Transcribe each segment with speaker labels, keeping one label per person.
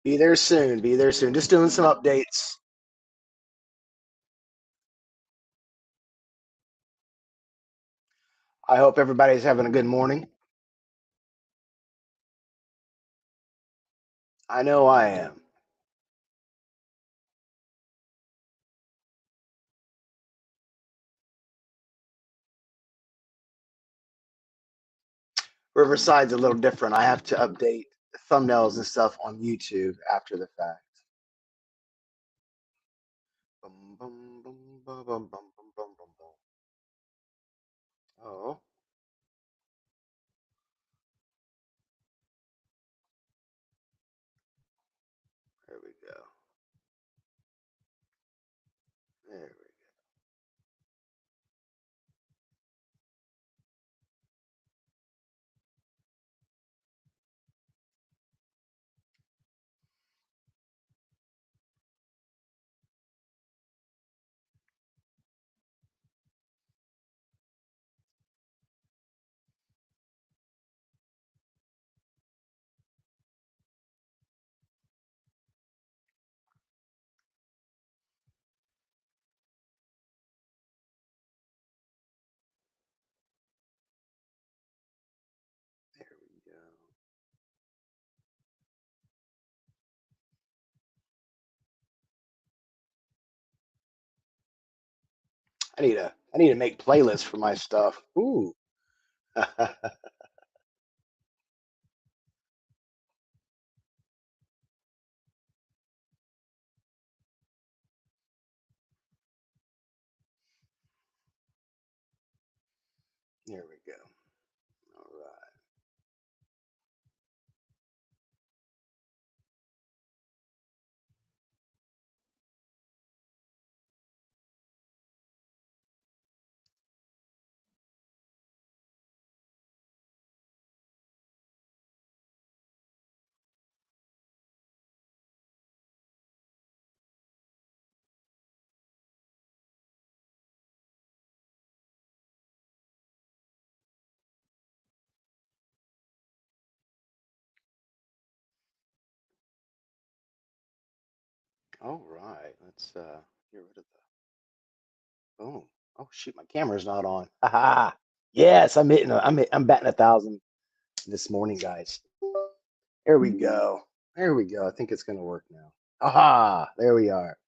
Speaker 1: Be there soon. Be there soon. Just doing some updates. I hope everybody's having a good morning. I know I am. Riverside's a little different. I have to update thumbnails and stuff on YouTube after the fact. Bum, bum, bum, bum, bum, bum, bum, bum, bum, bum. Oh, there we go. There we go. I need to make playlists for my stuff. Ooh. There we go. All right. All right. Let's get rid of the. Oh. Oh shoot, my camera's not on. Haha. Yes, I'm batting 1,000 this morning, guys. There we go. There we go. I think it's gonna work now. Aha! There we are.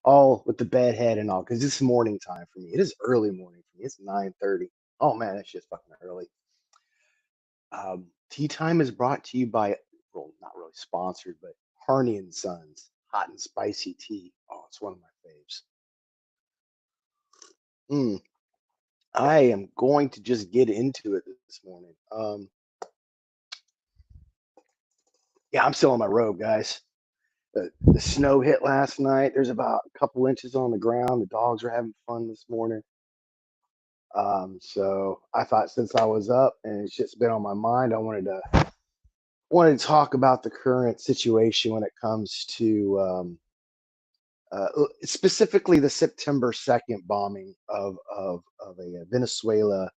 Speaker 1: All with the bed head and all, because it's morning time for me. It is early morning for me. It's 9:30. Oh man, that's just fucking early. Tea time is brought to you by, well, not really sponsored, but Harney and Sons hot and spicy tea. Oh, it's one of my faves. Mm, I am going to just get into it this morning. Yeah, I'm still on my robe, guys. The snow hit last night. There's about a couple inches on the ground. The dogs are having fun this morning. So I thought since I was up and it's just been on my mind, I wanted to talk about the current situation when it comes to specifically the September 2nd bombing of a Venezuela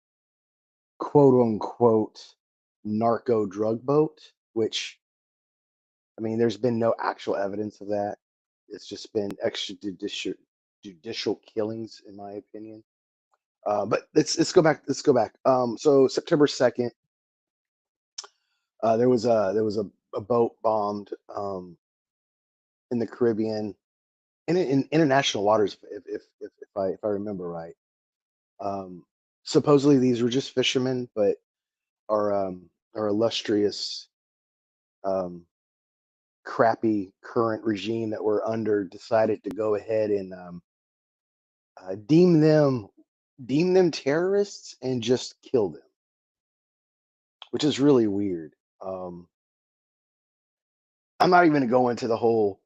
Speaker 1: quote unquote narco drug boat, which I mean, there's been no actual evidence of that. It's just been judicial killings, in my opinion. But let's go back. Let's go back. So September 2nd, there was a boat bombed in the Caribbean, in international waters, if I remember right. Um, Supposedly these were just fishermen, but our illustrious um, crappy current regime that we're under decided to go ahead and uh, deem them deem them terrorists and just kill them, which is really weird. Um, I'm not even going to go into the whole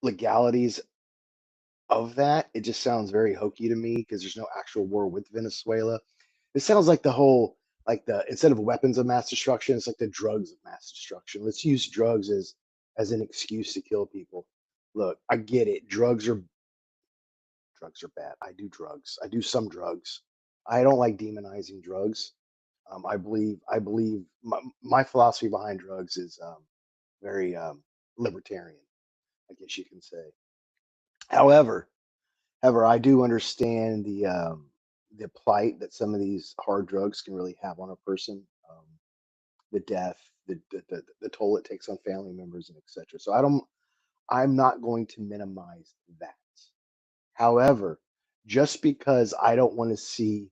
Speaker 1: legalities of that. It just sounds very hokey to me because there's no actual war with Venezuela. It sounds like the instead of weapons of mass destruction, it's like the drugs of mass destruction. Let's use drugs as an excuse to kill people. Look, I get it. Drugs are bad. I do drugs. I do some drugs. I don't like demonizing drugs. I believe my philosophy behind drugs is very libertarian, I guess you can say. However, I do understand the plight that some of these hard drugs can really have on a person, the death, the toll it takes on family members, and etc. So I'm not going to minimize that. However, just because I don't want to see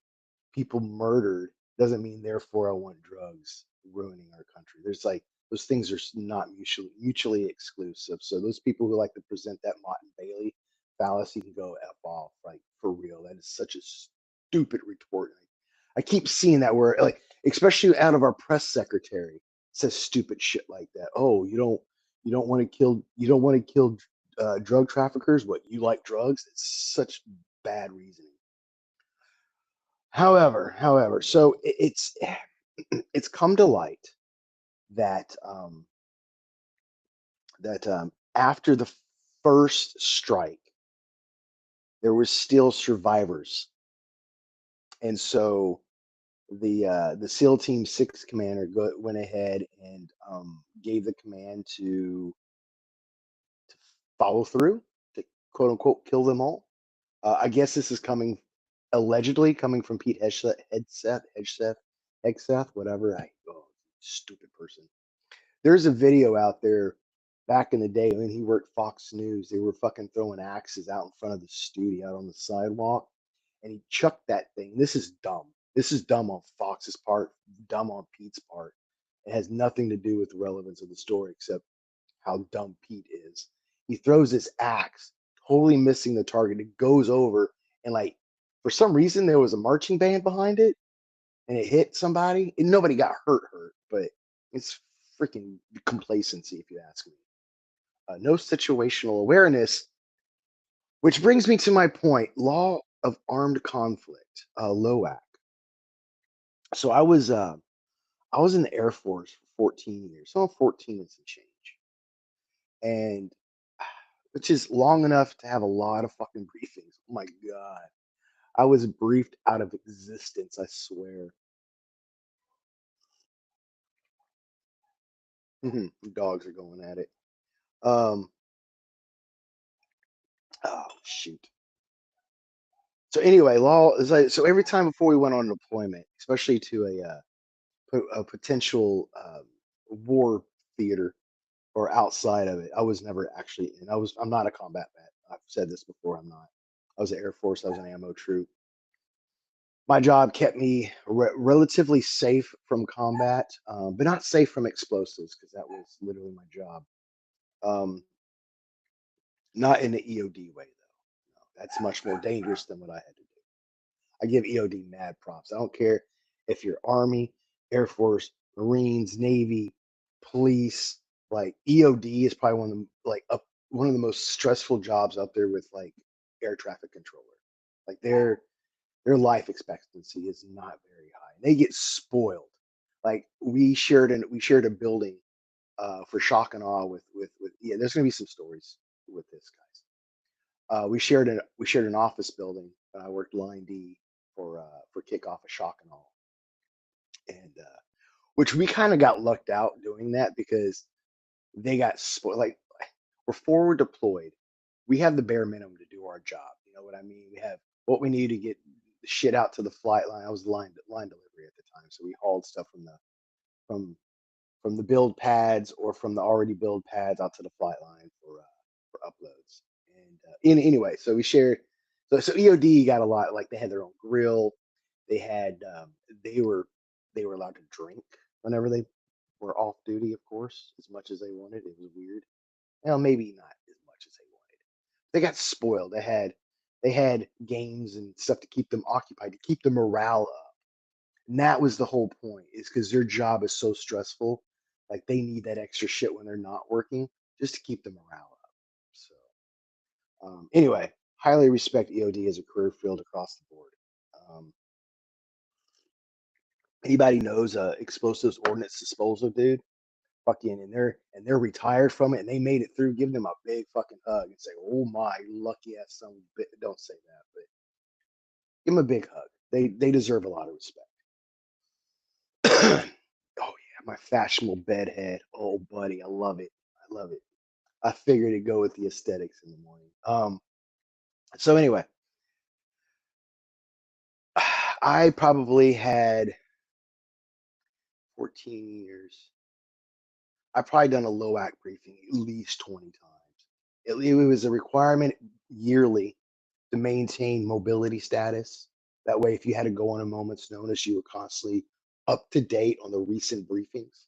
Speaker 1: people murdered doesn't mean therefore I want drugs ruining our country. There's like those things are not mutually exclusive. So those people who like to present that Mott and Bailey fallacy can go f off. Like for real, that is such a stupid retort. I keep seeing that where like especially out of our press secretary says stupid shit like that. Oh, you don't want to kill drug traffickers, but you like drugs. It's such bad reasoning. However, so it's come to light that after the first strike, there were still survivors, and so the SEAL Team Six commander went ahead and gave the command to follow through to quote unquote kill them all. I guess this is allegedly coming from Pete Hegseth, whatever. Stupid person. There's a video out there back in the day when he worked Fox News, they were fucking throwing axes out in front of the studio out on the sidewalk, and he chucked that thing. This is dumb. This is dumb on Fox's part, dumb on Pete's part. It has nothing to do with the relevance of the story except how dumb Pete is. He throws this axe, totally missing the target. It goes over, and like for some reason there was a marching band behind it, and it hit somebody. And nobody got hurt, but it's freaking complacency, if you ask me. No situational awareness, which brings me to my point: law of armed conflict, LOAC. So I was in the Air Force for 14 years, so I'm 14 and some change, and which is long enough to have a lot of fucking briefings. Oh my god, I was briefed out of existence. I swear. Dogs are going at it. Um, oh shoot. So anyway, law is like so every time before we went on deployment, especially to a potential war theater or outside of it, I was never actually in. I'm not a combat vet. I've said this before. I'm not. I was an Air Force. I was an ammo troop. My job kept me relatively safe from combat, but not safe from explosives because that was literally my job. Um, not in the EOD way though. No, that's much more dangerous than what I had to do. I give EOD mad props. I don't care if you're Army, Air Force, Marines, Navy, police. Like EOD is probably one of the most stressful jobs up there with like air traffic controller. Like their life expectancy is not very high. They get spoiled. Like we shared a building for shock and awe with yeah. There's gonna be some stories with this, guys. We shared an office building. I worked line D for kickoff of shock and awe, and which we kind of got lucked out doing that because they got spoiled. Like we're forward deployed. We have the bare minimum to do our job. You know what I mean? We have what we need to get the shit out to the flight line. I was line delivery at the time, so we hauled stuff from from the build pads or from the already build pads out to the flight line for uploads. And anyway, so we shared. So EOD got a lot. Like they had their own grill. They had they were they were allowed to drink whenever they were off duty, of course, as much as they wanted. It was weird. Well, maybe not as much as they wanted. They got spoiled. They had games and stuff to keep them occupied, to keep the morale up. And that was the whole point, is because their job is so stressful. Like they need that extra shit when they're not working just to keep the morale up. So anyway, highly respect EOD as a career field across the board. Um, Anybody knows explosives ordnance disposal, dude? Fucking and they're retired from it and they made it through. Give them a big fucking hug and say, "Oh my lucky ass son." Don't say that, but give them a big hug. They deserve a lot of respect. Oh yeah, my fashionable bedhead. Oh buddy, I love it. I love it. I figured it'd go with the aesthetics in the morning. So anyway, I probably had 14 years. I've probably done a LOAC briefing at least 20 times. It was a requirement yearly to maintain mobility status. That way, if you had to go on a moment's notice, you were constantly up to date on the recent briefings.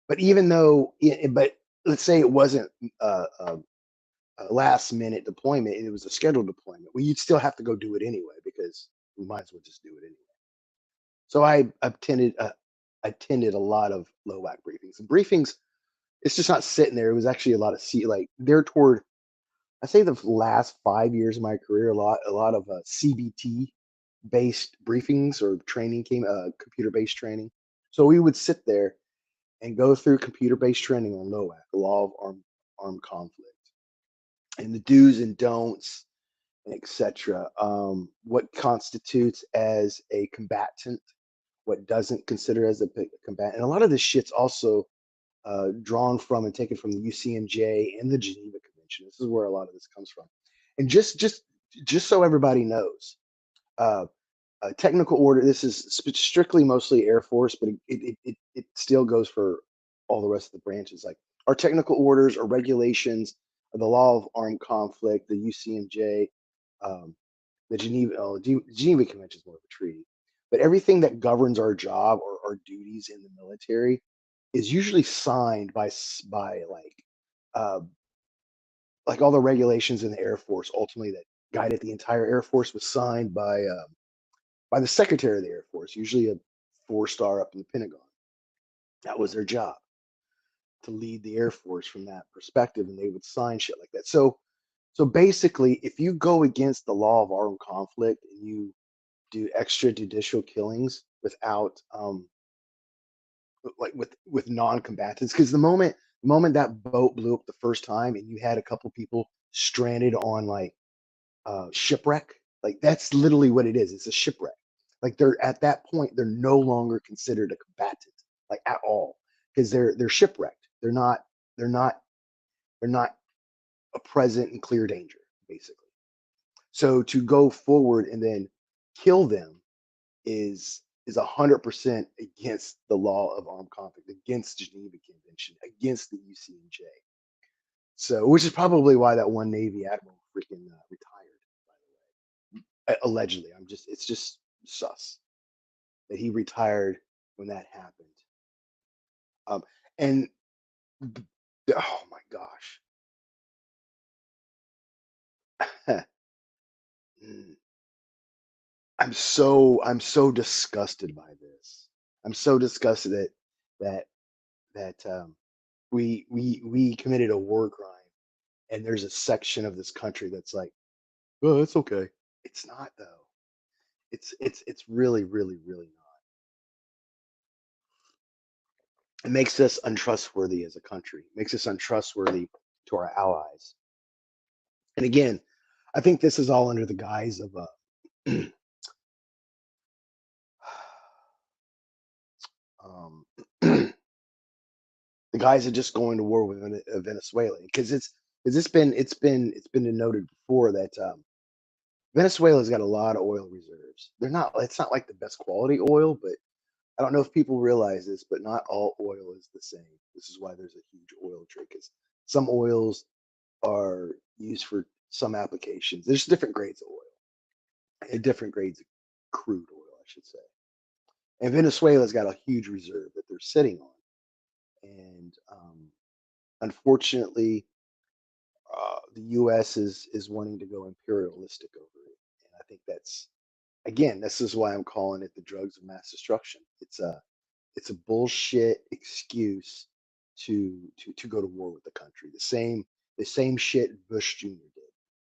Speaker 1: But even though, but let's say it wasn't a last minute deployment, it was a scheduled deployment. Well, you'd still have to go do it anyway because we might as well just do it anyway. So I attended a lot of LOAC briefings. And briefings, it's just not sitting there. It was actually a lot of like they're toward. I say the last 5 years of my career, a lot of CBT based briefings or training came, computer based training. So we would sit there and go through computer based training on LOAC, the law of armed conflict, and the do's and don'ts, etc. What constitutes as a combatant, what doesn't consider as a combatant, and a lot of this shit's also drawn from and taken from the UCMJ and the Geneva Convention. This is where a lot of this comes from. And just so everybody knows, uh, technical order. This is strictly mostly Air Force, but it still goes for all the rest of the branches. Like Our technical orders or regulations, the law of armed conflict, the UCMJ, um, the Geneva Convention is more of a treaty, but everything that governs our job or our duties in the military is usually signed by uh, like all the regulations in the Air Force. Ultimately, that guided the entire Air Force was signed by the Secretary of the Air Force, usually a 4-star up in the Pentagon. That was their job, to lead the Air Force from that perspective, and they would sign shit like that. So basically, if you go against the law of armed conflict and you do extrajudicial killings without like with non-combatants, because the moment that boat blew up the first time and you had a couple people stranded on like shipwreck, like that's literally what it is. It's a shipwreck. Like they're at that point, they're no longer considered a combatant, like at all, because they're shipwrecked. They're not they're not a present and clear danger, basically. So to go forward and then kill them is 100% against the law of armed conflict, against the Geneva Convention, against the UCMJ. So, which is probably why that one Navy admiral freaking retired, by the way. Allegedly, it's just sus that he retired when that happened. And oh my gosh, I'm so disgusted by this. I'm so disgusted that that we committed a war crime, and there's a section of this country that's like, oh, it's okay. It's not though. It's really, really, really not. It makes us untrustworthy as a country. It makes us untrustworthy to our allies. And again, I think this is all under the guise of um, the guys are just going to war with Venezuela, because it's been denoted before that Venezuela's got a lot of oil reserves. It's not like the best quality oil, but I don't know if people realize this, but not all oil is the same. This is why there's a huge oil trade, because some oils are used for some applications. There's different grades of oil and different grades of crude oil, I should say. And Venezuela's got a huge reserve that they're sitting on. And unfortunately, the U.S. is wanting to go imperialistic over it. And I think that's, again, this is why I'm calling it the drugs of mass destruction. It's a bullshit excuse to go to war with the country. The same shit Bush Jr. did.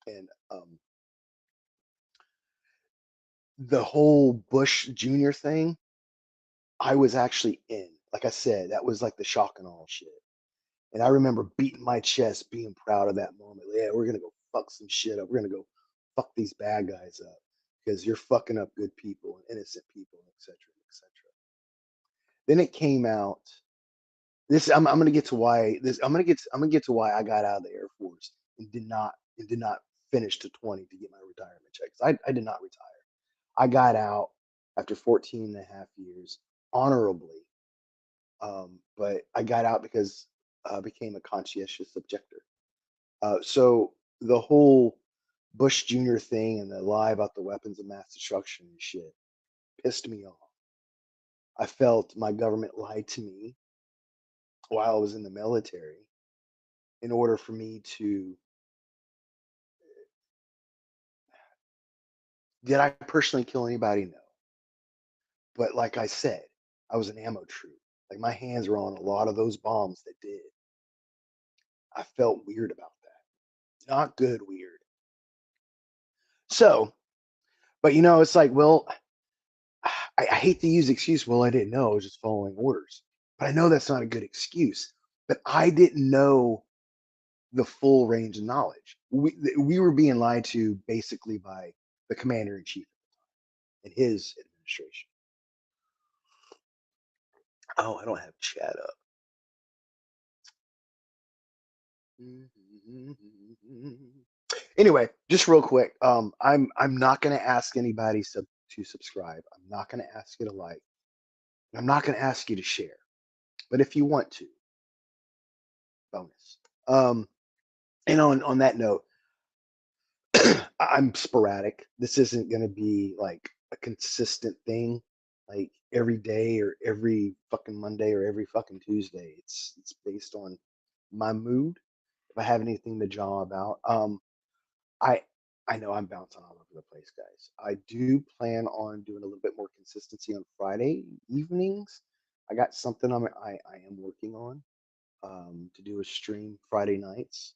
Speaker 1: And the whole Bush Jr. thing, I was actually in. Like I said, that was like the shock and all shit. And I remember beating my chest, being proud of that moment. Yeah, we're gonna go fuck some shit up. We're gonna go fuck these bad guys up because you're fucking up good people and innocent people, etc., etc. Then it came out. I'm gonna get to why this. I'm gonna get to why I got out of the Air Force and did not finish to 20 to get my retirement check. 'Cause I did not retire. I got out after 14 and a half years honorably, but I got out because I became a conscientious objector. So the whole Bush Jr. thing and the lie about the weapons of mass destruction and shit pissed me off. I felt my government lied to me while I was in the military in order for me to. Did I personally kill anybody? No. But like I said, I was an ammo troop. Like my hands were on a lot of those bombs that did. I felt weird about that. Not good, weird. So, but it's like, well, I hate to use the excuse, well, I didn't know, I was just following orders. But I know that's not a good excuse. But I didn't know the full range of knowledge. We were being lied to basically by the commander in chief and his administration. Oh, I don't have chat up. Anyway, just real quick, I'm not gonna ask anybody to subscribe. I'm not gonna ask you to like. I'm not gonna ask you to share. But if you want to, bonus. Um, and on that note, I'm sporadic. This isn't going to be like a consistent thing, like every day or every fucking Monday or every fucking Tuesday. It's based on my mood. If I have anything to jaw about, I I know I'm bouncing all over the place, guys. I do plan on doing a little bit more consistency on Friday evenings. I got something I am working on to do a stream Friday nights,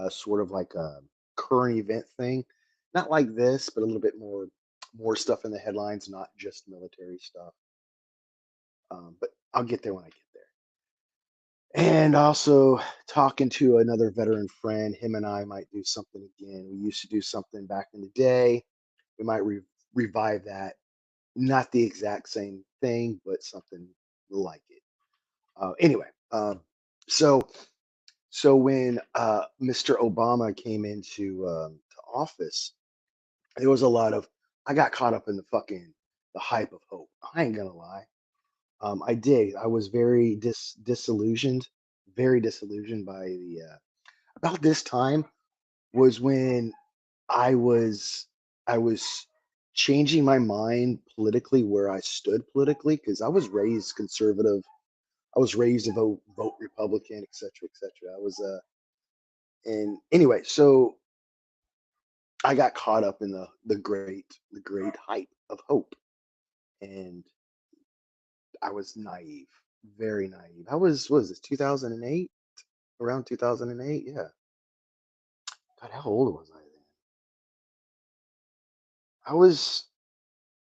Speaker 1: sort of like a current event thing. Not like this, but a little bit more stuff in the headlines, not just military stuff. But I'll get there when I get there. And also talking to another veteran friend, him and I might do something again. We used to do something back in the day. We might revive that. Not the exact same thing, but something like it. Anyway, so so when Mr. Obama came into to office, there was a lot of I got caught up in the hype of hope. I ain't gonna lie. I did. I was very disillusioned, very disillusioned by the about this time was when I was I was changing my mind politically where I stood politically because I was raised conservative. I was raised to vote Republican, et cetera, et cetera. I was and anyway, so I got caught up in the great hype of hope, and I was naive, very naive. I was what was this 2008? Around 2008, yeah. God, how old was I then? I was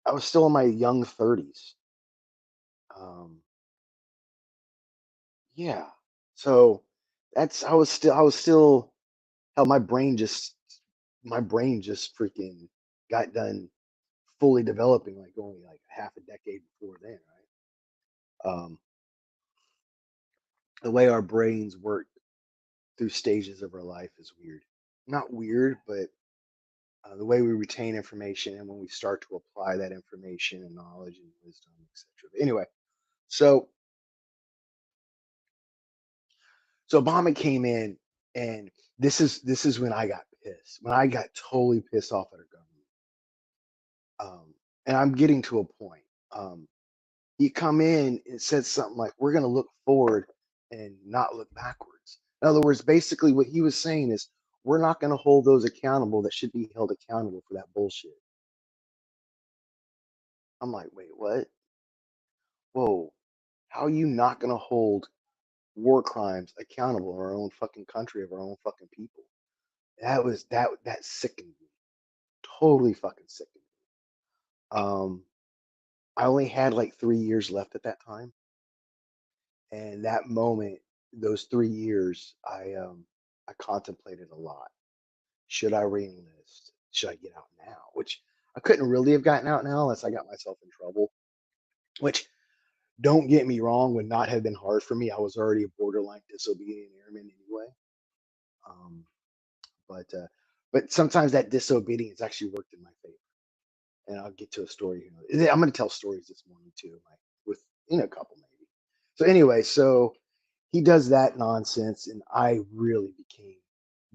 Speaker 1: I was still in my young 30s. Um, yeah. So that's I was still hell. My brain just freaking got done fully developing like only like half a decade before then, right? The way our brains work through stages of our life is weird. Not weird, but the way we retain information and when we start to apply that information and knowledge and wisdom, etc. But anyway, so so Obama came in, and this is when I got pissed. When I got totally pissed off at our government. And I'm getting to a point. Um, he come in and said something like, "We're going to look forward and not look backwards." In other words, basically what he was saying is, we're not going to hold those accountable that should be held accountable for that bullshit. I'm like, wait, what? Whoa, how are you not going to hold war crimes accountable in our own fucking country of our own fucking people? That sickened me. Totally fucking sickened me. I only had like 3 years left at that time, and that moment, those 3 years, I contemplated a lot. Should I reenlist? Should I get out now? Which I couldn't really have gotten out now unless I got myself in trouble. Which, don't get me wrong, would not have been hard for me. I was already a borderline disobedient airman anyway. Um, but sometimes that disobedience actually worked in my favor. And I'll get to a story here. I'm going to tell stories this morning too, like with a couple maybe. So anyway, so he does that nonsense, and I really became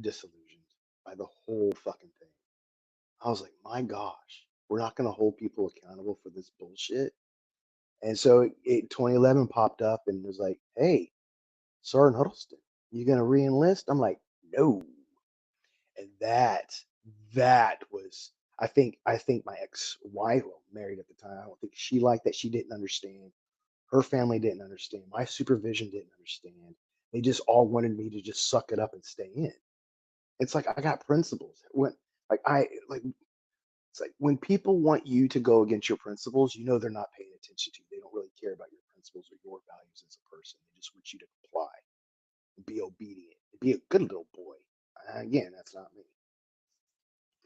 Speaker 1: disillusioned by the whole fucking thing. I was like, my gosh, we're not going to hold people accountable for this bullshit. And so 2011 popped up and was like, hey, Sergeant Huddleston, you going to reenlist? I'm like, no. And that was I think my ex-wife, well, married at the time, I don't think she liked that. She didn't understand. Her family didn't understand. My supervision didn't understand. They just all wanted me to just suck it up and stay in. It's like I got principles. When like I like it's like when people want you to go against your principles, they're not paying attention to you. They don't really care about your principles or your values as a person. They just want you to comply, be obedient, be a good little boy. Again, that's not me.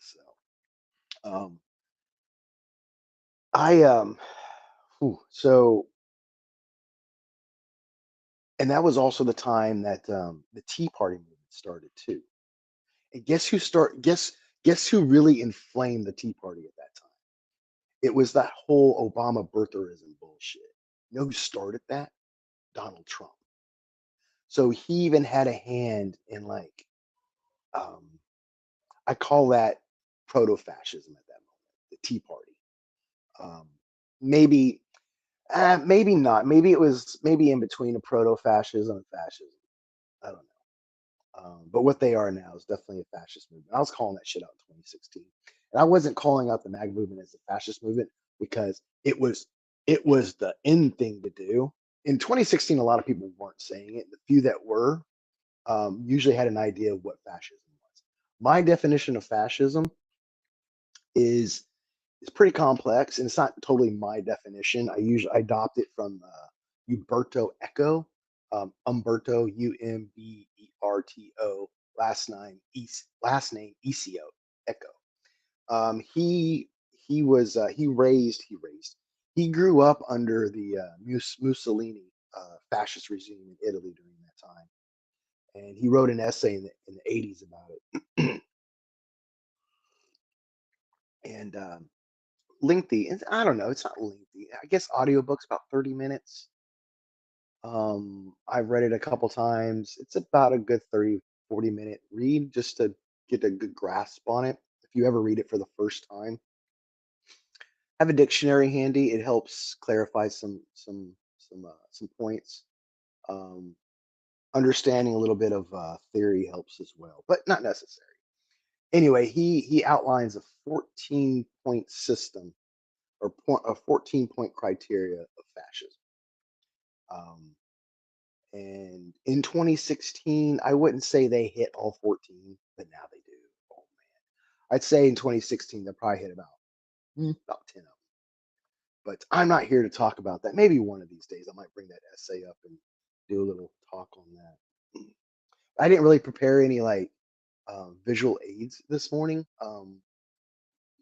Speaker 1: So, um, I so and that was also the time that the Tea Party movement started too. And guess who really inflamed the Tea Party at that time? It was that whole Obama birtherism bullshit. You know who started that? Donald Trump. So he even had a hand in like um, I call that proto-fascism at that moment, the Tea Party. Um, maybe maybe not. Maybe it was maybe in between a proto-fascism and fascism. I don't know. But what they are now is definitely a fascist movement. I was calling that shit out in 2016, and I wasn't calling out the MAG movement as a fascist movement because it was the in thing to do. In 2016, a lot of people weren't saying it. The few that were usually had an idea of what fascism was. My definition of fascism is is pretty complex, and it's not totally my definition. I adopt it from Umberto Eco, Umberto Umberto, last name Eco. He grew up under the Mussolini fascist regime in Italy during that time, and he wrote an essay in the 80s about it. And lengthy. I don't know. It's not lengthy. I guess audiobook's about 30 minutes. I've read it a couple times. It's about a good 30, 40-minute read just to get a good grasp on it. If you ever read it for the first time, have a dictionary handy. It helps clarify some points. Um, Understanding a little bit of theory helps as well, but not necessary. Anyway, he outlines a 14-point system or a 14-point criteria of fascism. Um, and in 2016, I wouldn't say they hit all 14, but now they do. Oh man, I'd say in 2016 they probably hit about 10 of them. But I'm not here to talk about that. Maybe one of these days I might bring that essay up and do a little talk on that. I didn't really prepare any like visual aids this morning.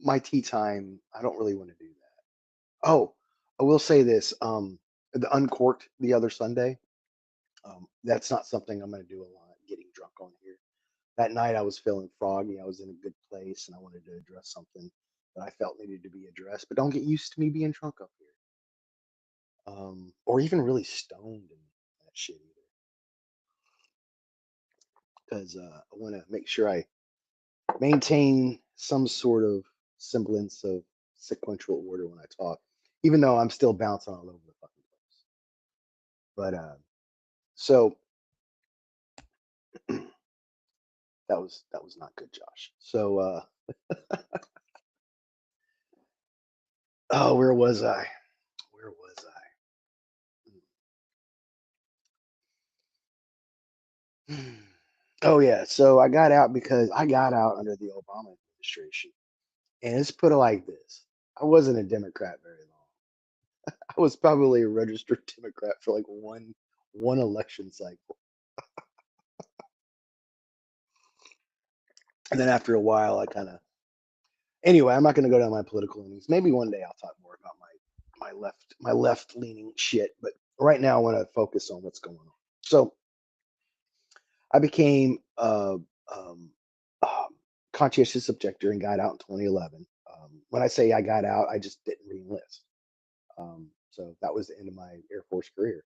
Speaker 1: My tea time, I don't really want to do that. Oh, I will say this: the Uncorked the other Sunday. That's not something I'm going to do a lot. Getting drunk on here. That night I was feeling froggy. I was in a good place, and I wanted to address something that I felt needed to be addressed. But don't get used to me being drunk up here, or even really stoned and that shit either, because I want to make sure I maintain some sort of semblance of sequential order when I talk, even though I'm still bouncing all over the fucking place. But so that was not good, Josh. So oh, where was I? Where was I? Oh yeah, so I got out because I got out under the Obama administration, and let's put it like this: I wasn't a Democrat very long. I was probably a registered Democrat for like one election cycle, and then after a while, I kind of. Anyway, I'm not going to go down my political leanings. Maybe one day I'll talk more about my left leaning shit, but right now I want to focus on what's going on. So I became um, um, conscientious objector and got out in 2011. When I say I got out, I just didn't re-enlist. So that was the end of my Air Force career.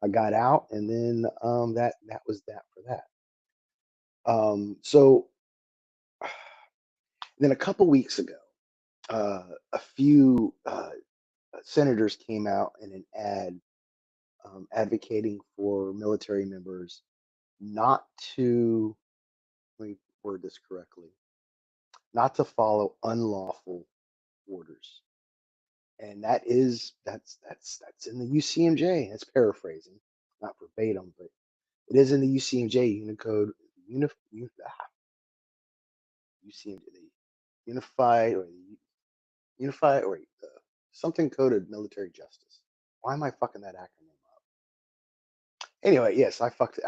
Speaker 1: I got out, and then that was that for that. So then a couple weeks ago, a few senators came out in an ad advocating for military members not to, let me word this correctly, not to follow unlawful orders. And that's in the UCMJ. That's paraphrasing, not verbatim, but it is in the UCMJ Unicode, UCMJ, the Unified or the Unified or something coded military justice. Why am I fucking that acronym up? Anyway, yes, I fucked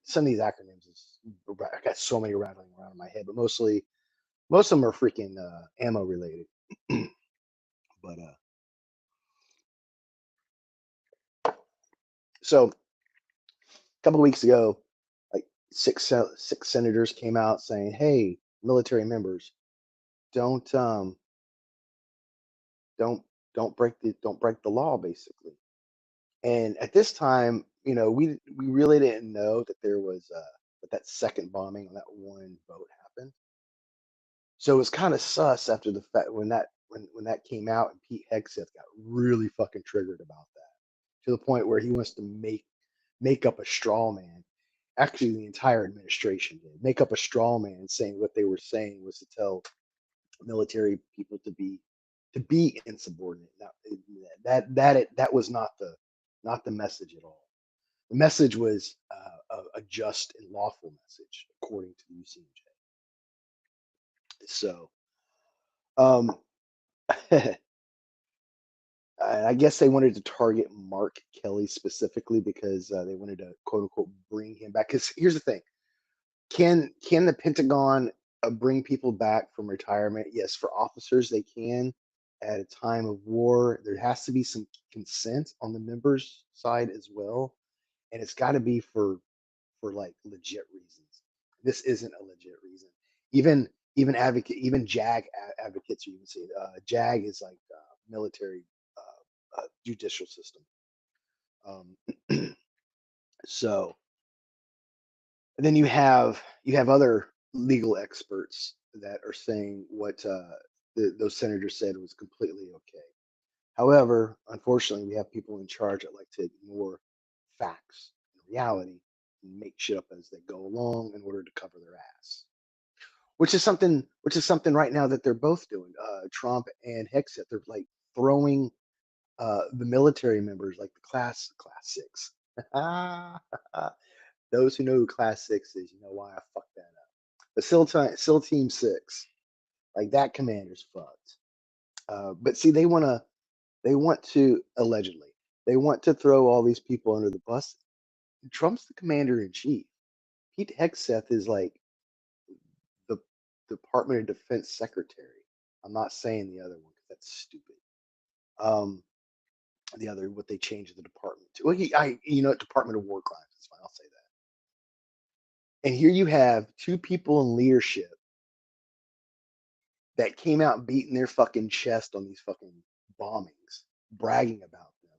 Speaker 1: some of these acronyms. I got so many rattling around in my head, but most of them are freaking ammo related. But so a couple of weeks ago, like six senators came out saying, "Hey, military members, don't don't don't break the law," basically. And at this time, we really didn't know that there was that second bombing on that one boat happened. So it was kind of sus after the fact when that came out, and Pete Hegseth got really fucking triggered about that to the point where he wants to make up a straw man. Actually, the entire administration did make up a straw man saying what they were saying was to tell military people to be insubordinate. Now, that was not the message at all. The message was a just and lawful message according to the UCMJ. So, um, I guess they wanted to target Mark Kelly specifically because they wanted to quote unquote bring him back. Because here's the thing: can the Pentagon bring people back from retirement? Yes, for officers they can. At a time of war, there has to be some consent on the members' side as well, and it's got to be for like legit reasons. This isn't a legit reason. Even JAG advocates, you can see JAG is like military judicial system. So and then you have other legal experts that are saying what those senators said was completely okay. However, unfortunately, we have people in charge that like to ignore facts and reality and make shit up as they go along in order to cover their ass. Which is something right now that they're both doing. Trump and Hegseth, they're like throwing the military members, like the class six. Those who know who class six is, you know why I fucked that up. But SEAL Team Six, like that commander's fucked. But see, they want to allegedly they want to throw all these people under the bus. Trump's the commander in chief. Pete Hegseth is like the Department of Defense secretary. I'm not saying the other one because that's stupid. Um, the other what they changed the department to. Well, Department of War Crimes. That's fine. I'll say that. And here you have two people in leadership that came out beating their fucking chest on these fucking bombings, bragging about them,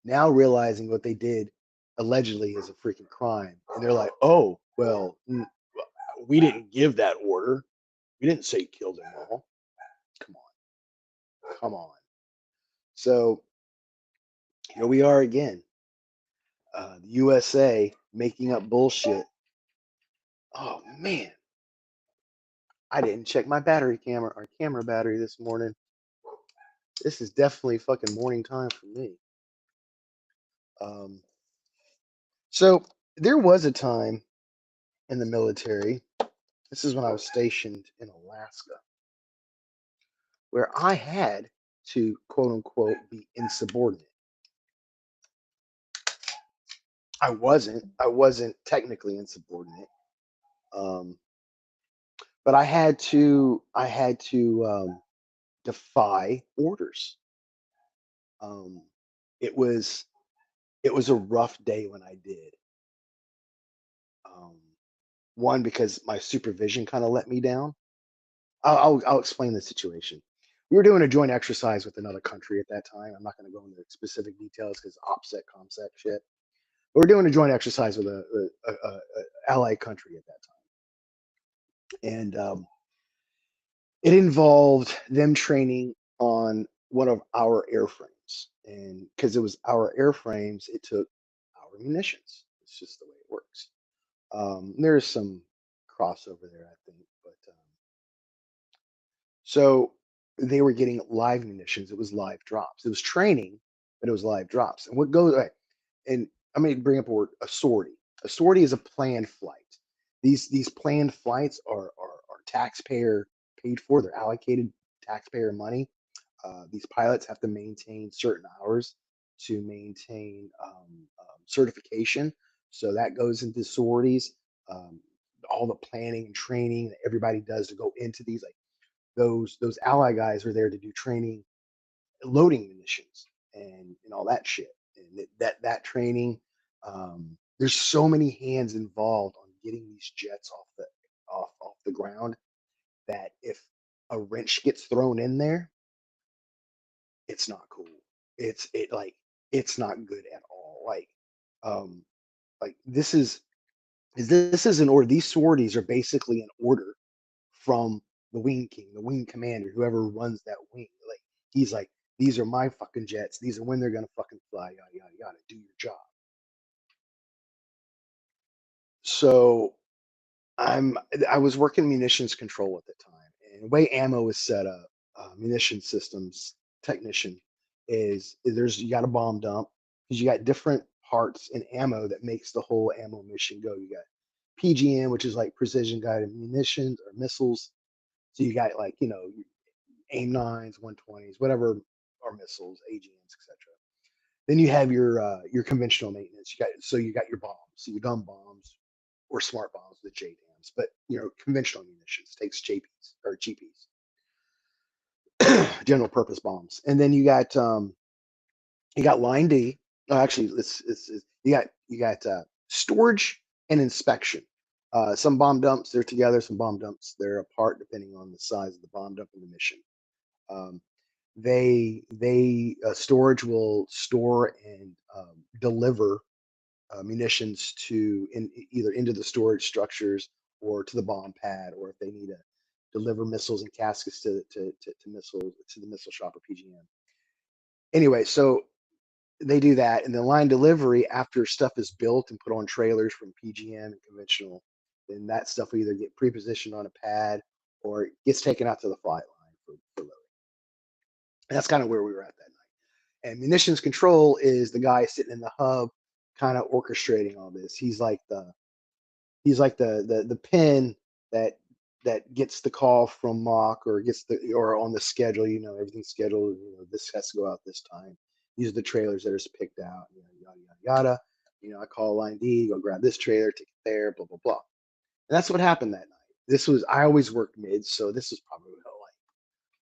Speaker 1: now realizing what they did allegedly is a freaking crime. And they're like, oh, well, we didn't give that order. We didn't say kill them all. Come on. Come on. So here we are again. The USA making up bullshit. Oh, man. I didn't check my camera battery this morning. This is definitely fucking morning time for me. Um, so there was a time in the military. This is when I was stationed in Alaska, where I had to quote unquote be insubordinate. I wasn't technically insubordinate, um, but I had to defy orders. Um, it was it was a rough day when I did. Um, one because my supervision kind of let me down. I'll explain the situation. We were doing a joint exercise with another country at that time. I'm not going to go into specific details because OPSEC, COMSEC shit. But we're doing a joint exercise with a allied country at that time, and it involved them training on one of our airframes. And because it was our airframes, it took our munitions. It's just the way it works. There's some crossover there, I think, but so they were getting live munitions. It was live drops. It was training, but it was live drops. And what goes right, and I'm going to bring up a word, a sortie. A sortie is a planned flight. These planned flights are taxpayer paid for. They're allocated taxpayer money. These pilots have to maintain certain hours to maintain certification. So that goes into sorties. Um, all the planning and training that everybody does to go into these, like those ally guys are there to do training, loading munitions, and all that shit. And that training, there's so many hands involved on getting these jets off the ground that if a wrench gets thrown in there, it's not cool. It's not good at all. Like Um, like this is an order. These sorties are basically an order from the wing king, the wing commander, whoever runs that wing. Like he's like, these are my fucking jets. These are when they're gonna fucking fly. Yada yada yada. Do your job. So I'm I was working munitions control at the time, and the way ammo is set up, munition systems technician is there's you got a bomb dump because you got different parts in ammo that makes the whole ammo mission go. You got PGM, which is like precision guided munitions or missiles. So you got like AIM 9s, 120s, whatever are missiles, AGMs, etc. Then you have your conventional maintenance. You got your bombs, so your dumb bombs or smart bombs, the JDAMs, but conventional munitions takes JPs or GPs, general purpose bombs. And then you got line D. Oh, actually, you got storage and inspection. Some bomb dumps they're together, some bomb dumps they're apart depending on the size of the bomb dump and the mission. Um, they storage will store and deliver munitions either into the storage structures or to the bomb pad, or if they need to deliver missiles and caskets to the missile shop or PGM. Anyway, so they do that, and the line delivery after stuff is built and put on trailers from PGM and conventional, then that stuff will either get pre-positioned on a pad or it gets taken out to the flight line for loading. And that's kind of where we were at that night. And munitions control is the guy sitting in the hub, kind of orchestrating all this. He's like the pin that gets the call from Mock or gets or on the schedule. Everything's scheduled. This has to go out this time. These are the trailers that are picked out. Yada yada yada. I call line D, go grab this trailer, take it there, blah blah blah. And that's what happened that night. I always worked mid, so this was probably like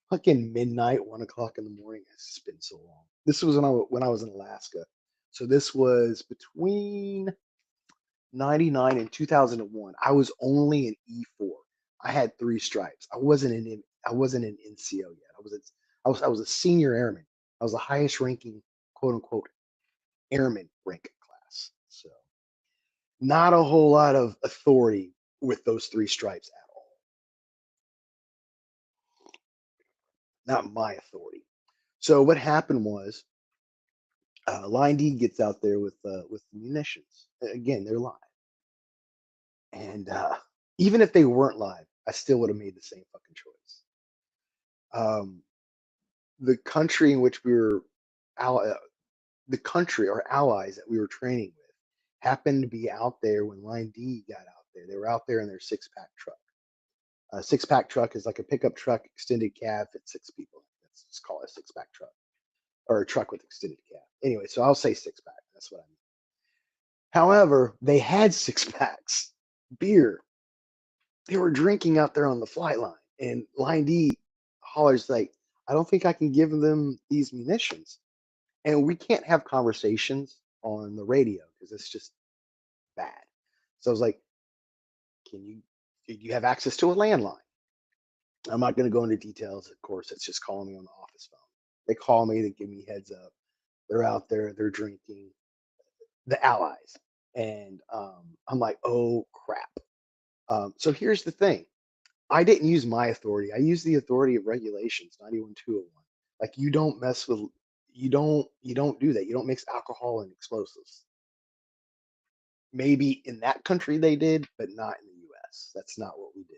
Speaker 1: fucking midnight, 1 o'clock in the morning. It's been so long. This was when I was in Alaska. So this was between 99 and 2001. I was only an E4. I had 3 stripes. I wasn't an NCO yet. I was a senior airman. I was the highest ranking quote unquote airman rank class. So not a whole lot of authority with those 3 stripes at all. Not my authority. So what happened was Line D gets out there with munitions. Again, they're live, and even if they weren't live, I still would have made the same fucking choice. The country in which we were, the country or allies that we were training with, happened to be out there when Line D got out there. They were out there in their 6-pack truck. A 6-pack truck is like a pickup truck, extended cab, fits 6 people. Let's just call it a 6-pack truck or a truck with extended cab. Anyway, so I'll say 6-pack. That's what I mean. However, they had 6-packs beer. They were drinking out there on the flight line, and Line D hollers like, "I don't think I can give them these munitions." And we can't have conversations on the radio because it's just bad. So I was like, do you have access to a landline? I'm not going to go into details. Of course, it's just calling me on the office phone. They call me, they give me heads up. They're out there, they're drinking, the allies. And I'm like, oh crap. So here's the thing. I didn't use my authority. I used the authority of regulations, 91-201. Like you don't do that. You don't mix alcohol and explosives. Maybe in that country they did, but not in the US. That's not what we do.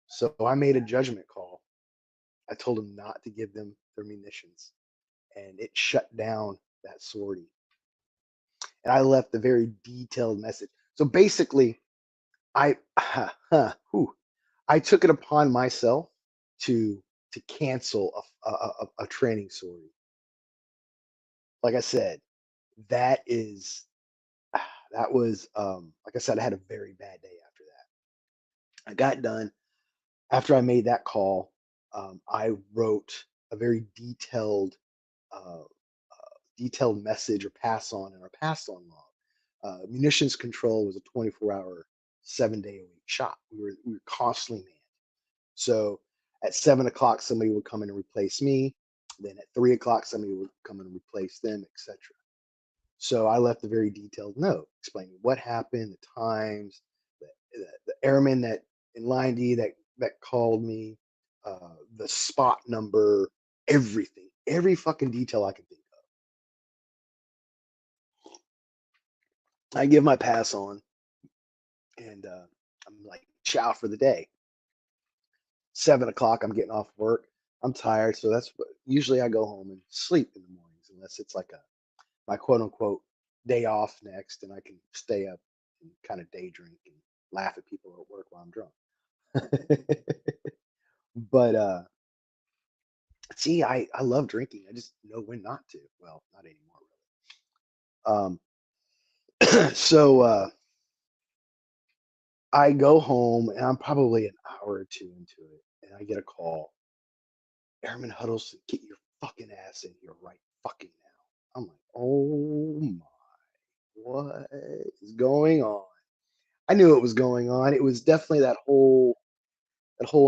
Speaker 1: So I made a judgment call. I told them not to give them their munitions, and it shut down that sortie. And I left a very detailed message. So basically, I I took it upon myself to cancel a training sortie. Like I said, that is that was like I said, I had a very bad day after that. I got done after I made that call. I wrote a very uh, detailed message or pass on in our pass on log. Munitions control was a 24-hour, 7-day-a-week shop. We were constantly manned. So at 7 o'clock, somebody would come in and replace me. Then at 3 o'clock, somebody would come in and replace them, etc. So I left a very detailed note explaining what happened, the times, the airman that in line D that called me, the spot number, everything, every fucking detail I could think of. I give my pass on, and I'm like, ciao for the day. 7 o'clock, I'm getting off work. I'm tired, so that's what usually I go home and sleep in the mornings, unless it's like a my quote unquote day off next, and I can stay up and kind of day drink and laugh at people at work while I'm drunk. But see, I love drinking. I just know when not to. Well, not anymore, really. So I go home and I'm probably an hour or two into it, and I get a call. Airman Huddleston, get your fucking ass in here right fucking now. I'm like, oh my, what is going on? I knew it was going on. It was definitely that whole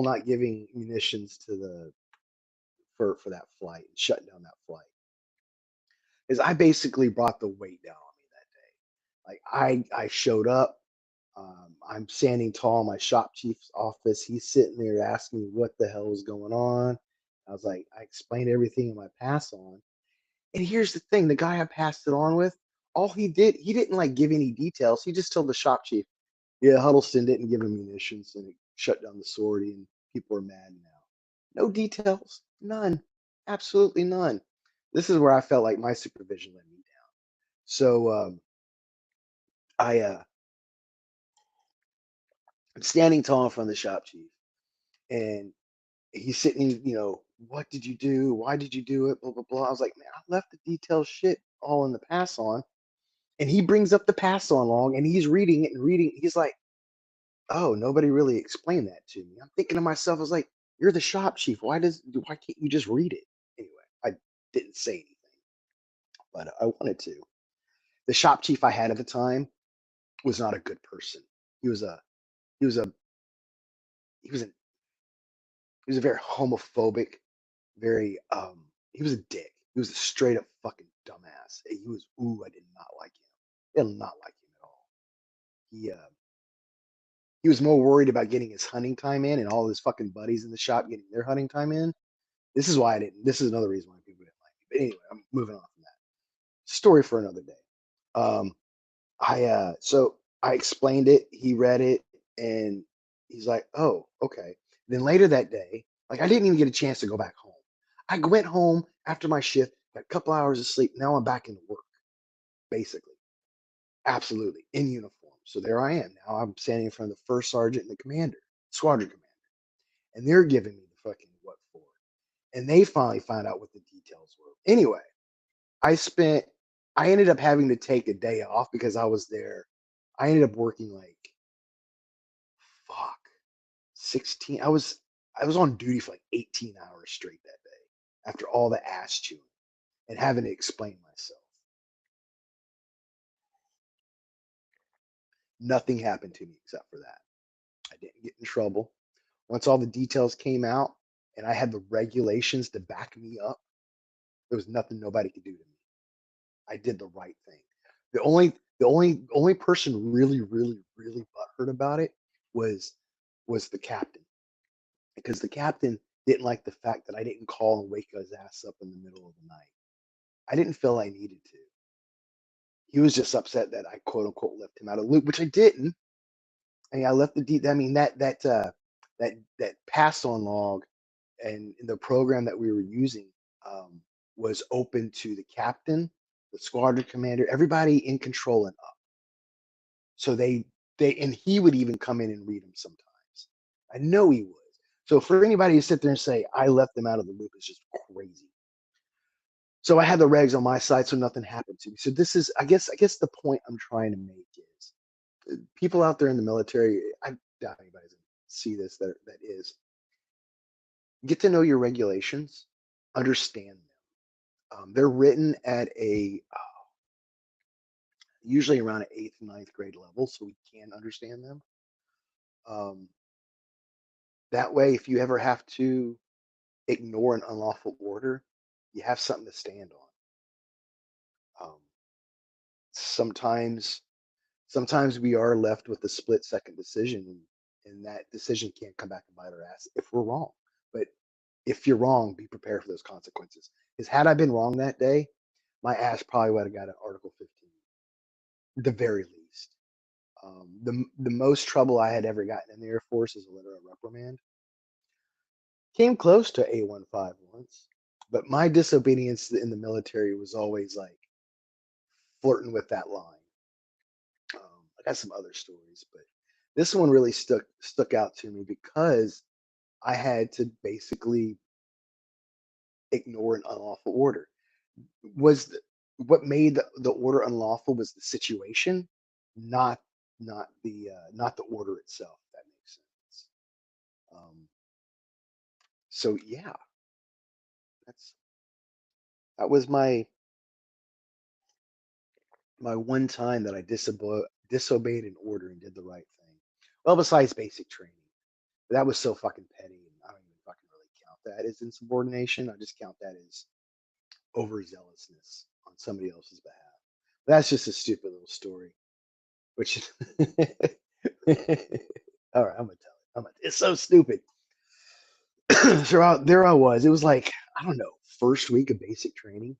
Speaker 1: not giving munitions to the for that flight, shutting down that flight. Is I basically brought the weight down on me that day. Like I showed up. I'm standing tall in my shop chief's office. He's sitting there asking me what the hell was going on. I was like, I explained everything in my pass on. And here's the thing: the guy I passed it on with, all he didn't like give any details. He just told the shop chief, "Yeah, Huddleston didn't give him munitions, and it shut down the sortie, and people are mad now." No details, none, absolutely none. This is where I felt like my supervision let me down. So I I'm standing tall in front of the shop chief, and he's sitting. What did you do? Why did you do it? Blah blah blah. I was like, man, I left the detailed shit all in the pass on. And he brings up the pass on log, and he's reading it and reading. He's like, oh, nobody really explained that to me. I'm thinking to myself, I was like, you're the shop chief. Why can't you just read it? Anyway, I didn't say anything, but I wanted to. The shop chief I had at the time was not a good person. He was a he was a he was a he was a very homophobic, very he was a dick. He was a straight up fucking dumbass. He was I did not like him. I did not like him at all. He he was more worried about getting his hunting time in and all his fucking buddies in the shop getting their hunting time in. This is why I didn't. This is another reason why people didn't like me. But anyway, I'm moving on from that. Story for another day. Um, so I explained it. He read it, and he's like, "Oh, okay." Then later that day, like I didn't even get a chance to go back home. I went home after my shift, got a couple hours of sleep. Now I'm back into work, basically, absolutely in uniform. So there I am. Now I'm standing in front of the first sergeant and the commander, squadron commander, and they're giving me the fucking what for. And they finally found out what the details were. Anyway, I spent I ended up having to take a day off because I was there. I ended up working like fuck 16. I was on duty for like 18 hours straight that day after all the ass chewing and having to explain myself. Nothing happened to me except for that. I didn't get in trouble. Once all the details came out and I had the regulations to back me up, there was nothing nobody could do to me. I did the right thing. The only person really, really, really butthurt about it was was the captain. Because the captain didn't like the fact that I didn't call and wake his ass up in the middle of the night. I didn't feel I needed to. He was just upset that I quote unquote left him out of the loop, which I didn't. I mean, I left I mean that pass on log and the program that we were using um, was open to the captain, the squadron commander, everybody in control and up. So they and he would even come in and read them sometimes. I know he would. So for anybody to sit there and say I left them out of the loop is just crazy. So I had the regs on my side, so nothing happened to me. So this is, I guess the point I'm trying to make is people out there in the military. I doubt anybody's gonna see this. That is get to know your regulations, understand them. They're written at a usually around an eighth, ninth grade level, so we can understand them. Um, that way, if you ever have to ignore an unlawful order, you have something to stand on. sometimes sometimes we are left with a split second decision, and that decision can't come back and bite our ass if we're wrong. But if you're wrong, be prepared for those consequences. Because had I been wrong that day, my ass probably would have got an Article 15, the very least. The most trouble I had ever gotten in the Air Force is a letter of reprimand. Came close to A15 once, but my disobedience in the military was always like flirting with that line. I got some other stories, but this one really stuck out to me because I had to basically ignore an unlawful order. Was what made the order unlawful was the situation, not not the order itself. If that makes sense. Um, so yeah, that's that was my one time that I disobeyed an order and did the right thing. Well, besides basic training, that was so fucking petty, and I don't even fucking really count that as insubordination. I just count that as overzealousness on somebody else's behalf. That's just a stupid little story. Which, all right, I'm gonna tell it. It's so stupid. So there I was. It was like I don't know, first week of basic training,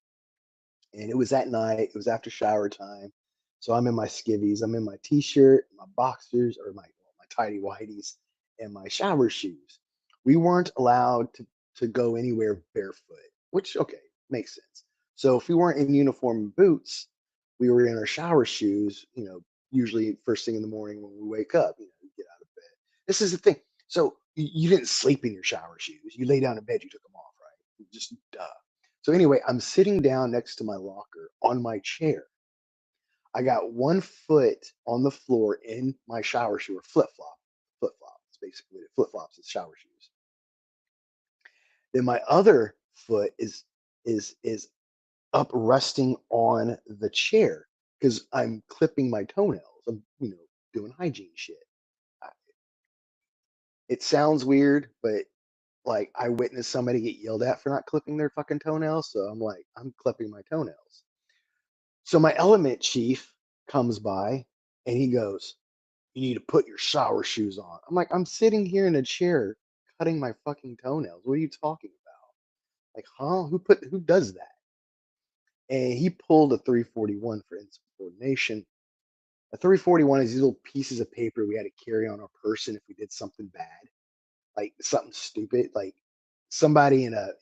Speaker 1: and it was at night. It was after shower time, so I'm in my skivvies. I'm in my t-shirt, my boxers, or my tidy whities, and my shower shoes. We weren't allowed to go anywhere barefoot, which okay makes sense. So if we weren't in uniform and boots, we were in our shower shoes. Usually first thing in the morning when we wake up. Get out of bed. This is the thing. So you didn't sleep in your shower shoes. You lay down in bed. You took them off, right? Just duh. So anyway, I'm sitting down next to my locker on my chair. I got one foot on the floor in my shower shoe or flip flop. Flip flop is basically flip flops is shower shoes. Then my other foot is up resting on the chair because I'm clipping my toenails. I'm doing hygiene shit. It sounds weird, but like I witnessed somebody get yelled at for not clipping their fucking toenails, so I'm like I'm clipping my toenails. So my element chief comes by and he goes, "You need to put your shower shoes on." I'm like, "I'm sitting here in a chair cutting my fucking toenails. What are you talking about?" Like, huh? Who does that? And he pulled a 341 for insubordination. A 341 is these little pieces of paper we had to carry on our person if we did something bad, like something stupid. Like somebody in a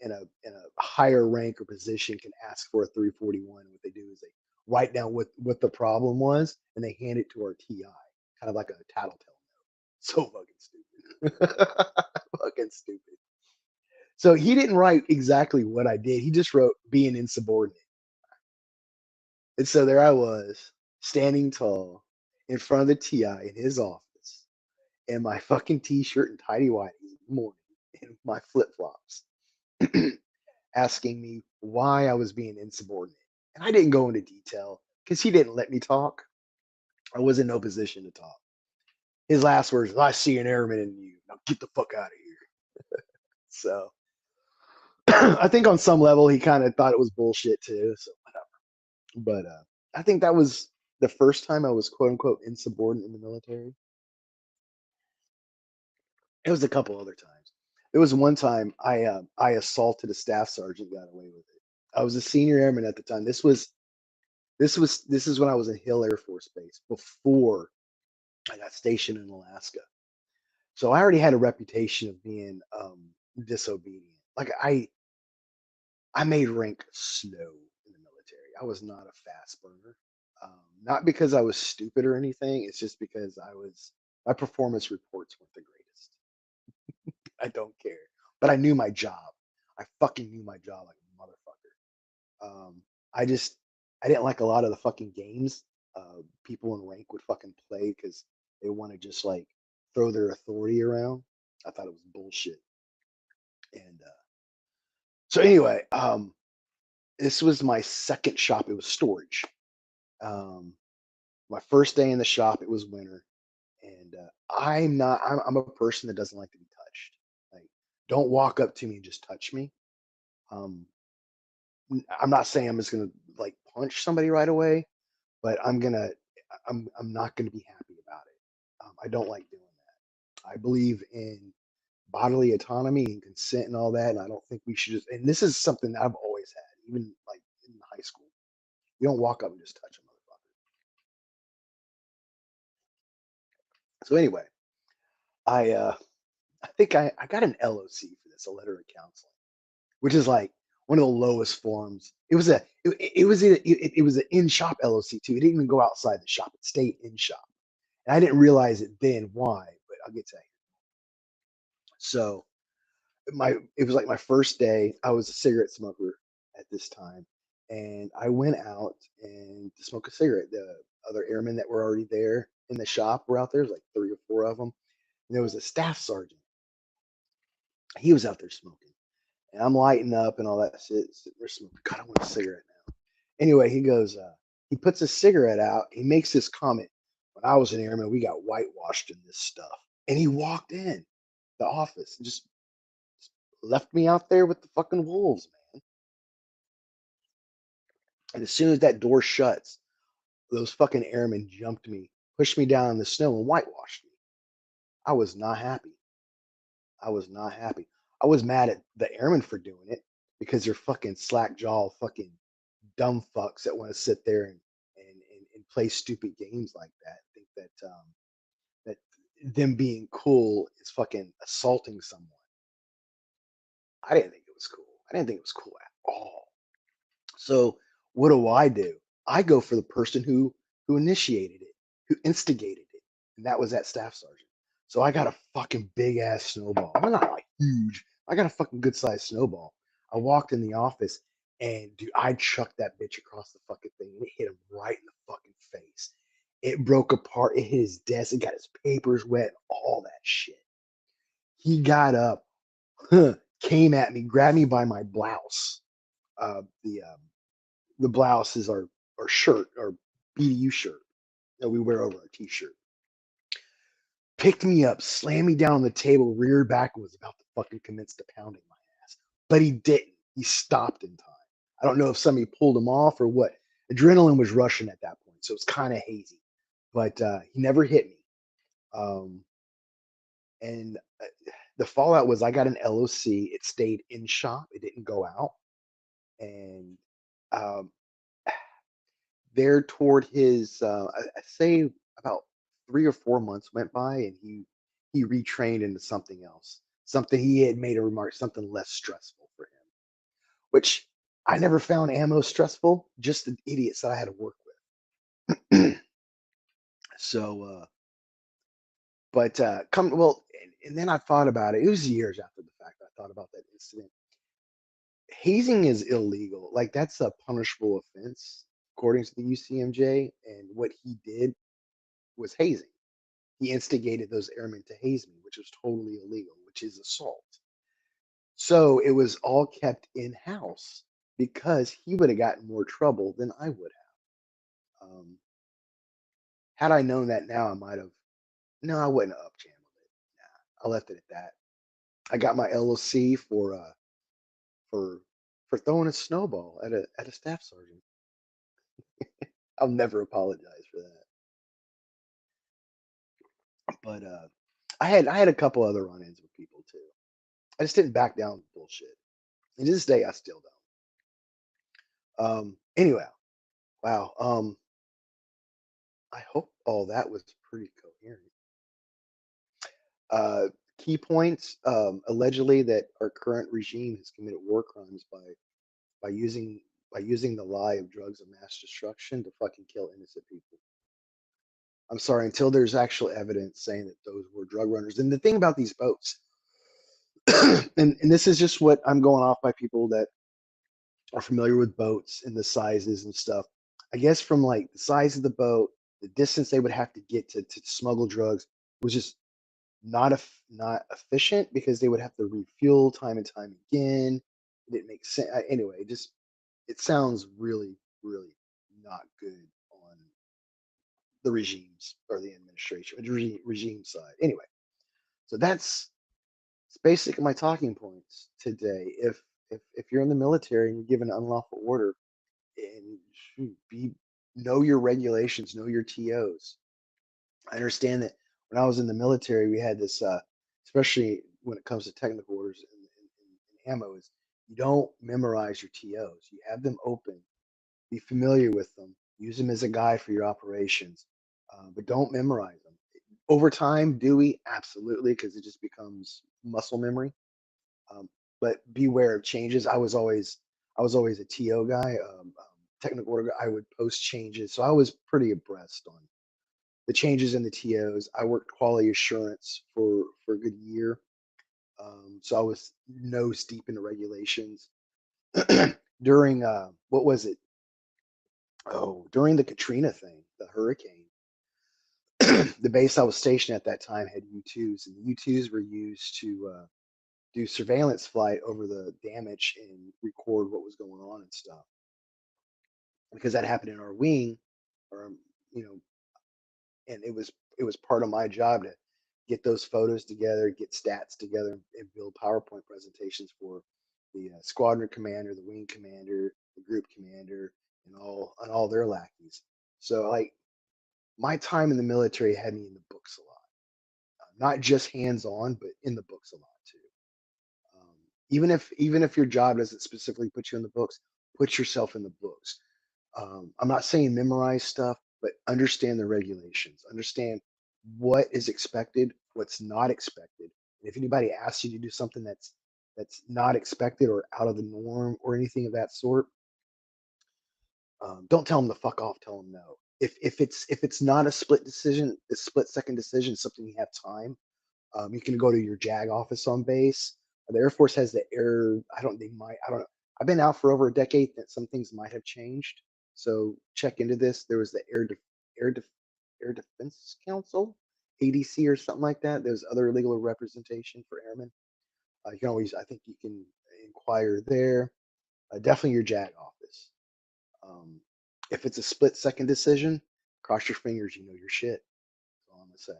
Speaker 1: higher rank or position can ask for a 341. What they do is they write down what the problem was and they hand it to our TI, kind of like a tattletale note. So fucking stupid. Fucking stupid. So he didn't write exactly what I did. He just wrote being insubordinate. And so there I was, standing tall in front of the TI in his office, in my fucking t-shirt and tidy whities in the morning, and my flip flops, asking me why I was being insubordinate. And I didn't go into detail because he didn't let me talk. I was in no position to talk. His last words, "I see an airman in you. Now get the fuck out of here." So I think on some level he kind of thought it was bullshit too. So whatever. But I think that was the first time I was quote unquote insubordinate in the military. It was a couple other times. There was one time I assaulted a staff sergeant, got away with it. I was a senior airman at the time. This is when I was in Hill Air Force Base before I got stationed in Alaska. So I already had a reputation of being disobedient. Like I made rank slow in the military. I was not a fast burner. Not because I was stupid or anything. It's just because my performance reports weren't the greatest. I don't care. But I knew my job. I fucking knew my job like a motherfucker. I didn't like a lot of the fucking games people in rank would fucking play because they want to just like throw their authority around. I thought it was bullshit. And so anyway, this was my second shop. It was storage. Um, my first day in the shop, it was winter, and I'm a person that doesn't like to be touched. Like, don't walk up to me and just touch me. Um, I'm not saying I'm just gonna like punch somebody right away, but I'm not gonna be happy about it. I don't like doing that. I believe in bodily autonomy and consent and all that, and I don't think we should just. And this is something that I've always had, even like in high school. You don't walk up and just touch a motherfucker. So anyway, I I think I got an LOC for this, a letter of counseling, which is like one of the lowest forms. It was an in shop LOC too. It didn't even go outside the shop; it stayed in shop. And I didn't realize it then why, but I'll get to that. So my it was like my first day. I was a cigarette smoker at this time, and I went out and to smoke a cigarette. The other airmen that were already there in the shop were out there. There's like 3 or 4 of them. And there was a staff sergeant. He was out there smoking, and I'm lighting up and all that shit. We're smoking. God, I want a cigarette now. Anyway, he goes. He puts a cigarette out. He makes this comment. When I was an airman, we got whitewashed in this stuff. And he walked in the office and just left me out there with the fucking wolves, man. And as soon as that door shuts, those fucking airmen jumped me, pushed me down in the snow, and whitewashed me. I was not happy. I was not happy. I was mad at the airmen for doing it because they're fucking slack jaw, fucking dumb fucks that want to sit there and play stupid games like that. Think that them being cool is fucking assaulting someone. I didn't think it was cool. I didn't think it was cool at all. So what do? I go for the person who initiated it, who instigated it, and that was that staff sergeant. So I got a fucking big ass snowball. I'm not like huge. I got a fucking good sized snowball. I walked in the office and dude, I chucked that bitch across the fucking thing and it hit him right in the fucking face. It broke apart. It hit his desk. It got his papers wet. All that shit. He got up, came at me, grabbed me by my blouse. The blouse is our shirt, our BDU shirt that we wear over our t-shirt. Picked me up, slammed me down on the table, reared back, and was about to fucking commence to pounding my ass. But he didn't. He stopped in time. I don't know if somebody pulled him off or what. Adrenaline was rushing at that point, so it's kind of hazy. But he never hit me. Um, and the fallout was I got an LOC. It stayed in shop. It didn't go out. And um, there toward his I say about 3 or 4 months went by and he retrained into something else, something he had made a remark, something less stressful for him, which I never found ammo stressful, just the idiots that I had to work with. So but come well and then I thought about it. It was years after the fact I thought about that incident. Hazing is illegal, like that's a punishable offense according to the UCMJ, and what he did was hazing. He instigated those airmen to haze me, which was totally illegal, which is assault. So it was all kept in house because he would have gotten more trouble than I would have. Had I known that now, I might have. No, I wouldn't have up channeled it. Nah, I left it at that. I got my LOC for for throwing a snowball at a staff sergeant. I'll never apologize for that. But I had a couple other run-ins with people too. I just didn't back down with bullshit. And to this day, I still don't. Anyway, wow. I hope all that was pretty coherent. Uh, Key points. Allegedly, that our current regime has committed war crimes by using by using the lie of drugs of mass destruction to fucking kill innocent people. I'm sorry, until there's actual evidence saying that those were drug runners. And the thing about these boats, and this is just what I'm going off by people that are familiar with boats and the sizes and stuff. I guess from like the size of the boat, the distance they would have to get to smuggle drugs was just not efficient because they would have to refuel time and time again. It didn't make sense. Anyway, just it sounds really, really not good on the regimes or the administration, regime side. Anyway, so that's it's basically my talking points today. If you're in the military and you're given an unlawful order, and shoot, be Know your regulations, know your TOs. I understand that when I was in the military, we had this, especially when it comes to technical orders and ammo, is you don't memorize your TOs. You have them open, be familiar with them, use them as a guide for your operations, but don't memorize them. Over time, do we? Absolutely, because it just becomes muscle memory. Um, but beware of changes. I was always a TO guy, technical order guy. I would post changes, so I was pretty abreast on the changes in the TOs. I worked quality assurance for a good year, so I was nose deep into regulations. During what was it? Oh, during the Katrina thing, the hurricane, the base I was stationed at that time had U2s, and the U2s were used to do surveillance flight over the damage and record what was going on and stuff. Because that happened in our wing, or you know, and it was part of my job to get those photos together, get stats together, and build PowerPoint presentations for the squadron commander, the wing commander, the group commander, and all their lackeys. So like my time in the military had me in the books a lot, not just hands on, but in the books a lot too. Um, even if your job doesn't specifically put you in the books, put yourself in the books. I'm not saying memorize stuff, but understand the regulations. Understand what is expected, what's not expected. And if anybody asks you to do something that's not expected or out of the norm or anything of that sort, don't tell them to fuck off. Tell them no. If it's not a split decision, a split second decision, something you have time, you can go to your JAG office on base. The Air Force has the air. I don't know. I've been out for over a decade. That some things might have changed. So check into this. There was the Air, Def, Air Defense Council, ADC or something like that. There's other legal representation for airmen. You can always, I think you can inquire there. Definitely your JAG office. Um, if it's a split second decision, cross your fingers. You know your shit. That's all I'm gonna say.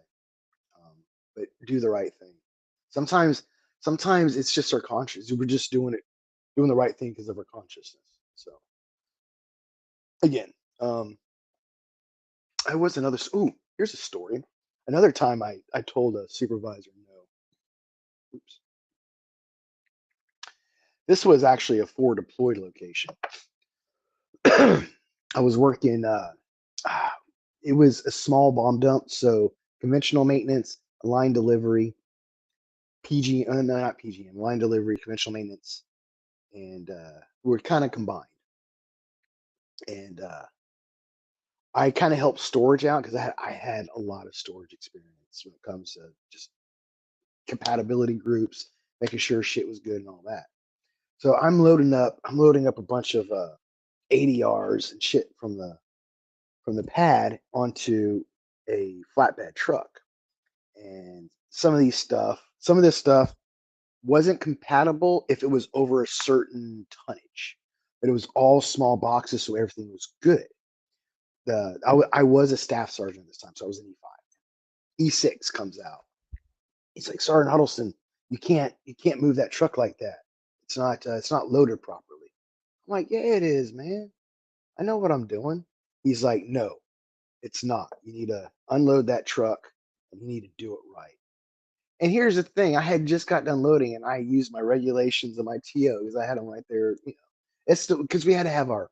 Speaker 1: um, but do the right thing. Sometimes, sometimes it's just our conscience. We're just doing the right thing because of our consciousness. So again, um, I was another. Ooh, here's a story. Another time I told a supervisor no. Oops. This was actually a forward deployed location. I was working. It was a small bomb dump, so conventional maintenance, line delivery, PG, no, not PGM, line delivery, conventional maintenance, and we're kind of combined. And I kind of helped storage out because I had a lot of storage experience when it comes to just compatibility groups, making sure shit was good and all that. So I'm loading up a bunch of ADRs and shit from the pad onto a flatbed truck. And some of this stuff wasn't compatible if it was over a certain tonnage, but it was all small boxes, so everything was good. I was a staff sergeant this time, so I was in E5. E6 comes out. He's like, Sergeant Huddleston, you can't move that truck like that. It's not loaded properly. I'm like, yeah, it is, man. I know what I'm doing. He's like, no, it's not. You need to unload that truck and you need to do it right. And here's the thing: I had just got done loading, and I used my regulations and my TOs. I had them right there. It's still because we had to have our.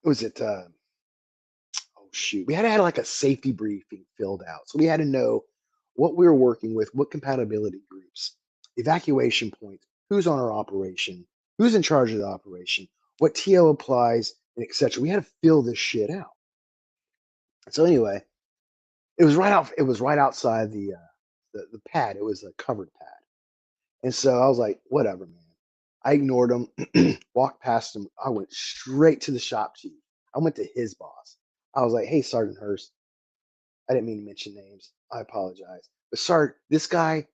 Speaker 1: Was it? Oh shoot, we had to have like a safety briefing filled out, so we had to know what we were working with, what compatibility groups, evacuation points, who's on our operation, who's in charge of the operation, what TO applies, and etc. We had to fill this shit out. So anyway, it was right outside the pad. It was a covered pad. And so I was like, whatever, man. I ignored him, walked past him. I went straight to the shop chief. I went to his boss. I was like, hey, Sergeant Hurst, I didn't mean to mention names. I apologize. But Sergeant, this guy,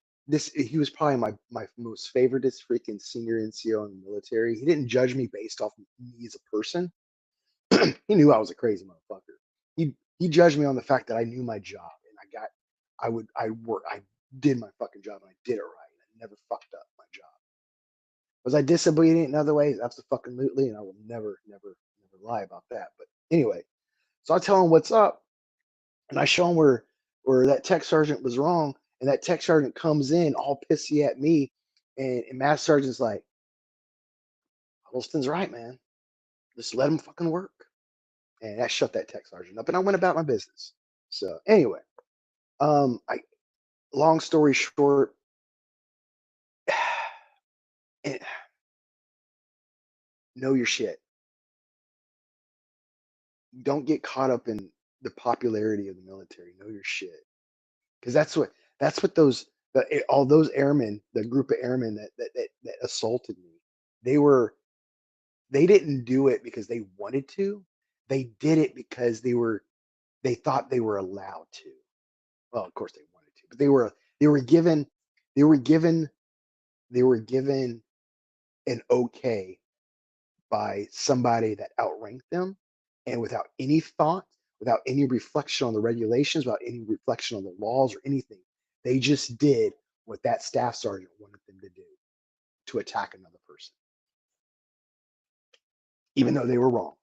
Speaker 1: he was probably my most favoritist freaking senior NCO in the military. He didn't judge me based off of me as a person. He knew I was a crazy motherfucker. He judged me on the fact that I knew my job and I did my fucking job and I did it right. I never fucked up my job. Was I disobedient in other ways? Absolutely, and I will never, never, never lie about that. But anyway, so I tell him what's up, and I show him where that tech sergeant was wrong, and that tech sergeant comes in all pissy at me, and Master Sergeant's like, Huddleston's right, man. Just let him fucking work. And that shut that tech sergeant up, and I went about my business. So anyway, I long story short, eh, know your shit. Don't get caught up in the popularity of the military. Know your shit, because that's what all those airmen, the group of airmen that assaulted me, they were they didn't do it because they wanted to. They did it because they thought they were allowed to. Well, of course they wanted to, but they were given they were given they were given an okay by somebody that outranked them, and without any thought, without any reflection on the regulations, without any reflection on the laws or anything, they just did what that staff sergeant wanted them to do, to attack another person, even though they were wrong.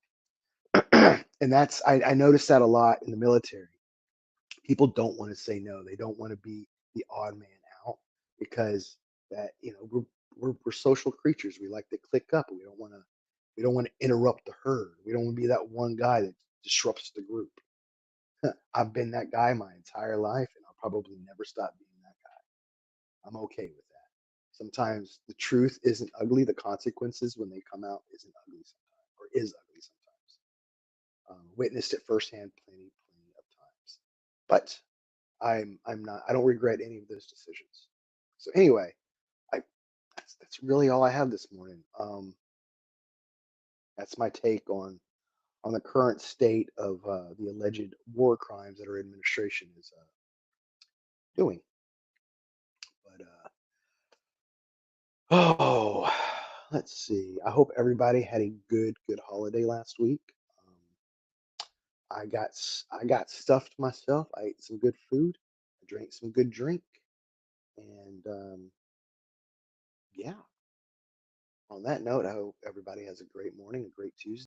Speaker 1: And I noticed that a lot in the military. People don't want to say no. They don't want to be the odd man out, because that we're social creatures. We like to click up. We don't want to interrupt the herd. We don't want to be that one guy that disrupts the group. I've been that guy my entire life, and I'll probably never stop being that guy. I'm okay with that. Sometimes the truth isn't ugly. The consequences when they come out isn't ugly sometimes, or is ugly sometimes. Witnessed it firsthand plenty of times. But I'm not. I don't regret any of those decisions. So anyway, I that's really all I have this morning. That's my take on the current state of the alleged war crimes that our administration is doing. But oh, let's see. I hope everybody had a good holiday last week. I got stuffed myself. I ate some good food. I drank some good drink, and yeah. On that note, I hope everybody has a great morning, a great Tuesday.